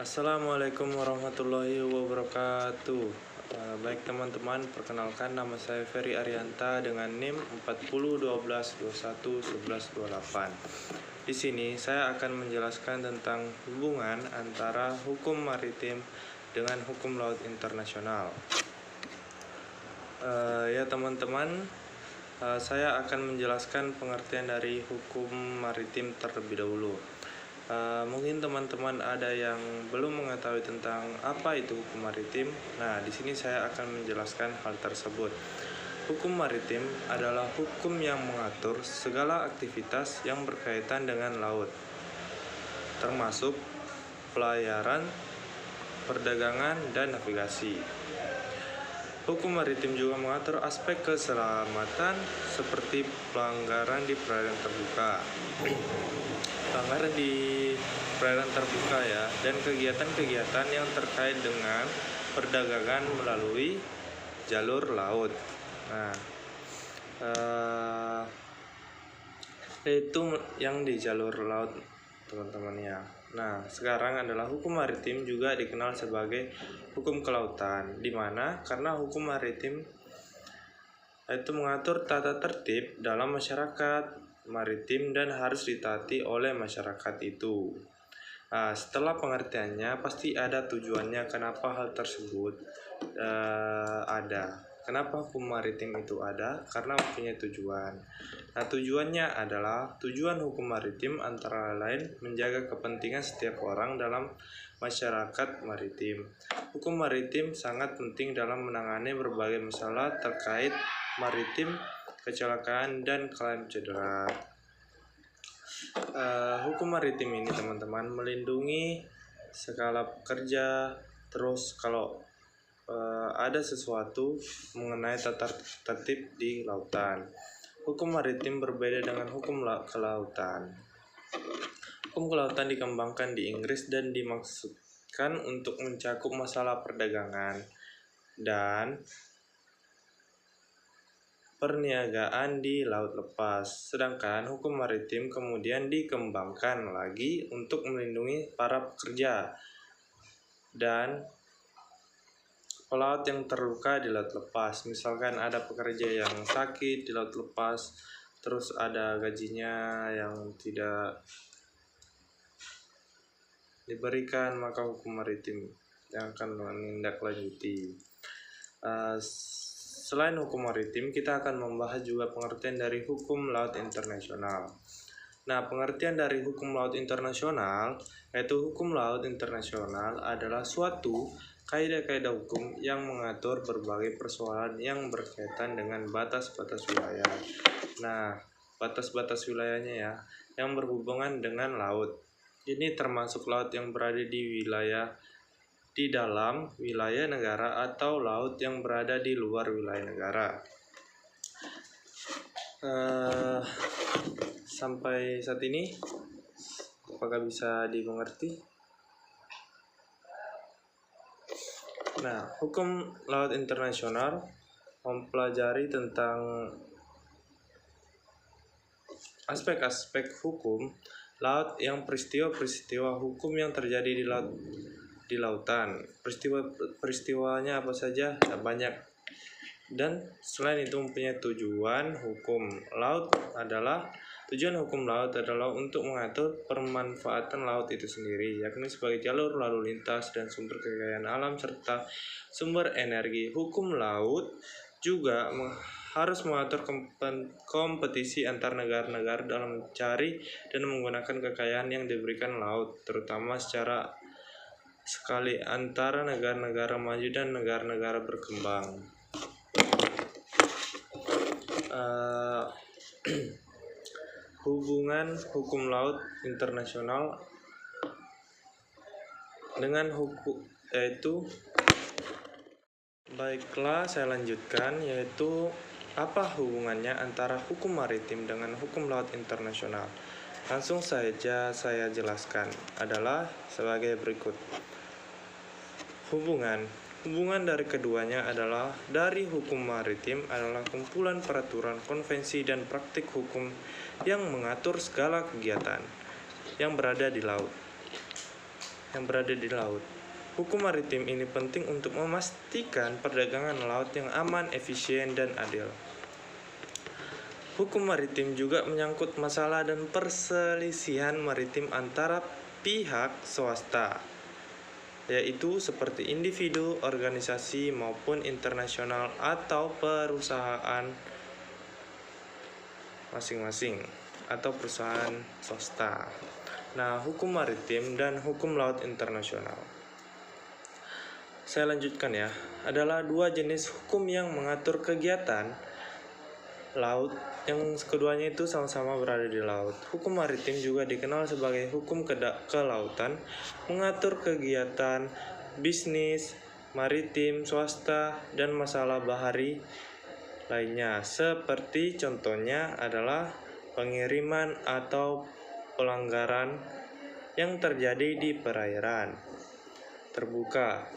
Assalamualaikum warahmatullahi wabarakatuh. Baik teman-teman, perkenalkan nama saya Ferry Arianta dengan NIM 4012211128. Di sini saya akan menjelaskan tentang hubungan antara hukum maritim dengan hukum laut internasional. Ya teman-teman, saya akan menjelaskan pengertian dari hukum maritim terlebih dahulu. Mungkin teman-teman ada yang belum mengetahui tentang apa itu hukum maritim. Nah, di sini saya akan menjelaskan hal tersebut. Hukum maritim adalah hukum yang mengatur segala aktivitas yang berkaitan dengan laut, termasuk pelayaran, perdagangan, dan navigasi. Hukum maritim juga mengatur aspek keselamatan seperti pelanggaran di perairan terbuka. Pelanggaran di perairan terbuka ya, dan kegiatan-kegiatan yang terkait dengan perdagangan melalui jalur laut. Nah, itu yang di jalur laut teman-teman ya. Nah, sekarang adalah hukum maritim juga dikenal sebagai hukum kelautan, di mana karena hukum maritim itu mengatur tata tertib dalam masyarakat maritim dan harus ditaati oleh masyarakat itu. Nah, setelah pengertiannya pasti ada tujuannya kenapa hal tersebut ada. Kenapa hukum maritim itu ada? Karena mempunyai tujuan. Nah, tujuannya adalah tujuan hukum maritim antara lain menjaga kepentingan setiap orang dalam masyarakat maritim. Hukum maritim sangat penting dalam menangani berbagai masalah terkait maritim, kecelakaan, dan klaim cedera. Hukum maritim ini teman-teman melindungi skala pekerja. Terus kalau ada sesuatu mengenai tata tertib di lautan. Hukum maritim berbeda dengan hukum kelautan. Hukum kelautan dikembangkan di Inggris dan dimaksudkan untuk mencakup masalah perdagangan dan perniagaan di laut lepas. Sedangkan hukum maritim kemudian dikembangkan lagi untuk melindungi para pekerja dan pelaut yang terluka di laut lepas. Misalkan ada pekerja yang sakit di laut lepas, terus ada gajinya yang tidak diberikan, maka hukum maritim yang akan menindaklanjuti. Selain hukum maritim, kita akan membahas juga pengertian dari hukum laut internasional. Nah, pengertian dari hukum laut internasional yaitu hukum laut internasional adalah suatu kaidah-kaidah hukum yang mengatur berbagai persoalan yang berkaitan dengan batas-batas wilayah. Nah, batas-batas wilayahnya ya, yang berhubungan dengan laut. Ini termasuk laut yang berada di dalam wilayah negara atau laut yang berada di luar wilayah negara. Sampai saat ini, apakah bisa dimengerti? Nah, hukum laut internasional mempelajari tentang aspek-aspek hukum laut yang peristiwa-peristiwa hukum yang terjadi di lautan. Peristiwanya apa saja? Banyak. Dan selain itu mempunyai tujuan hukum laut adalah untuk mengatur permanfaatan laut itu sendiri, yakni sebagai jalur lalu lintas dan sumber kekayaan alam serta sumber energi. Hukum laut juga harus mengatur kompetisi antar negara-negara dalam mencari dan menggunakan kekayaan yang diberikan laut, terutama secara sekali antara negara-negara maju dan negara-negara berkembang. Hubungan hukum laut internasional dengan hukum yaitu, baiklah saya lanjutkan, yaitu apa hubungannya antara hukum maritim dengan hukum laut internasional. Langsung saja saya jelaskan, adalah sebagai berikut. Hubungan dari keduanya adalah dari hukum maritim adalah kumpulan peraturan, konvensi, dan praktik hukum yang mengatur segala kegiatan yang berada di laut. yang berada di laut. Hukum maritim ini penting untuk memastikan perdagangan laut yang aman, efisien, dan adil. Hukum maritim juga menyangkut masalah dan perselisihan maritim antara pihak swasta, yaitu seperti individu, organisasi, maupun internasional atau perusahaan masing-masing atau perusahaan swasta. Nah, hukum maritim dan hukum laut internasional. Saya lanjutkan ya, adalah dua jenis hukum yang mengatur kegiatan laut, yang keduanya itu sama-sama berada di laut. Hukum maritim juga dikenal sebagai hukum kelautan, mengatur kegiatan bisnis maritim swasta dan masalah bahari lainnya, seperti contohnya adalah pengiriman atau pelanggaran yang terjadi di perairan terbuka.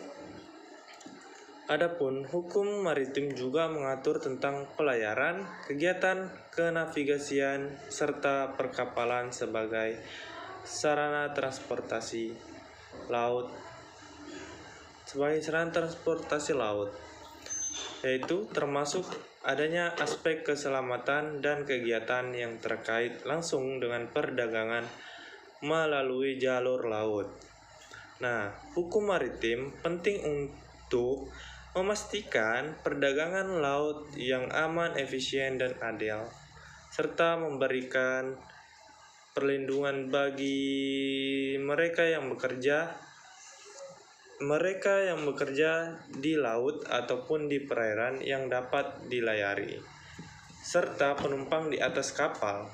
Adapun hukum maritim juga mengatur tentang pelayaran, kegiatan kenavigasian, serta perkapalan sebagai sarana transportasi laut, yaitu termasuk adanya aspek keselamatan dan kegiatan yang terkait langsung dengan perdagangan melalui jalur laut. Nah, hukum maritim penting untuk memastikan perdagangan laut yang aman, efisien, dan adil, serta memberikan perlindungan bagi mereka yang bekerja di laut ataupun di perairan yang dapat dilayari, serta penumpang di atas kapal.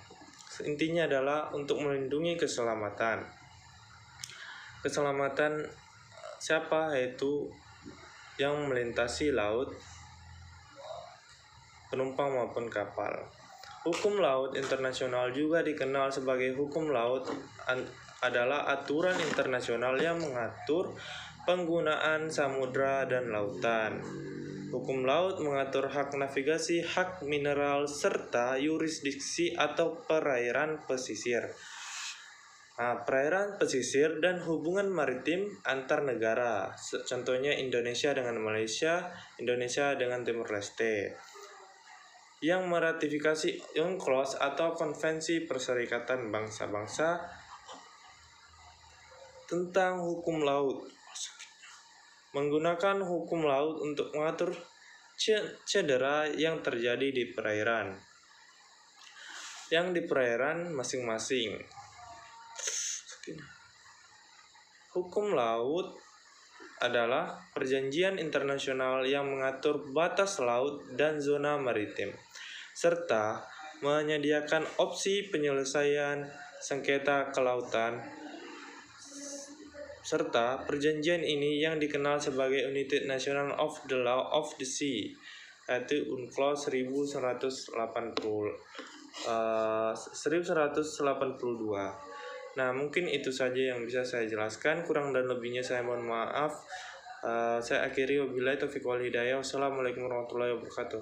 Intinya adalah untuk melindungi keselamatan siapa, yaitu yang melintasi laut, penumpang maupun kapal. Hukum laut internasional juga dikenal sebagai hukum laut, adalah aturan internasional yang mengatur penggunaan samudra dan lautan. Hukum laut mengatur hak navigasi, hak mineral, serta yurisdiksi atau perairan pesisir. Perairan pesisir dan hubungan maritim antar negara, contohnya Indonesia dengan Malaysia, Indonesia dengan Timor Leste, yang meratifikasi UNCLOS atau Konvensi Perserikatan Bangsa-Bangsa tentang hukum laut, menggunakan hukum laut untuk mengatur cedera yang terjadi di perairan masing-masing. Hukum laut adalah perjanjian internasional yang mengatur batas laut dan zona maritim, serta menyediakan opsi penyelesaian sengketa kelautan. Serta perjanjian ini yang dikenal sebagai United Nations of the Law of the Sea, yaitu UNCLOS 1182. Nah, mungkin itu saja yang bisa saya jelaskan. Kurang dan lebihnya saya mohon maaf. Saya akhiri, wabillahi taufiq wal hidayah. Wassalamualaikum warahmatullahi wabarakatuh.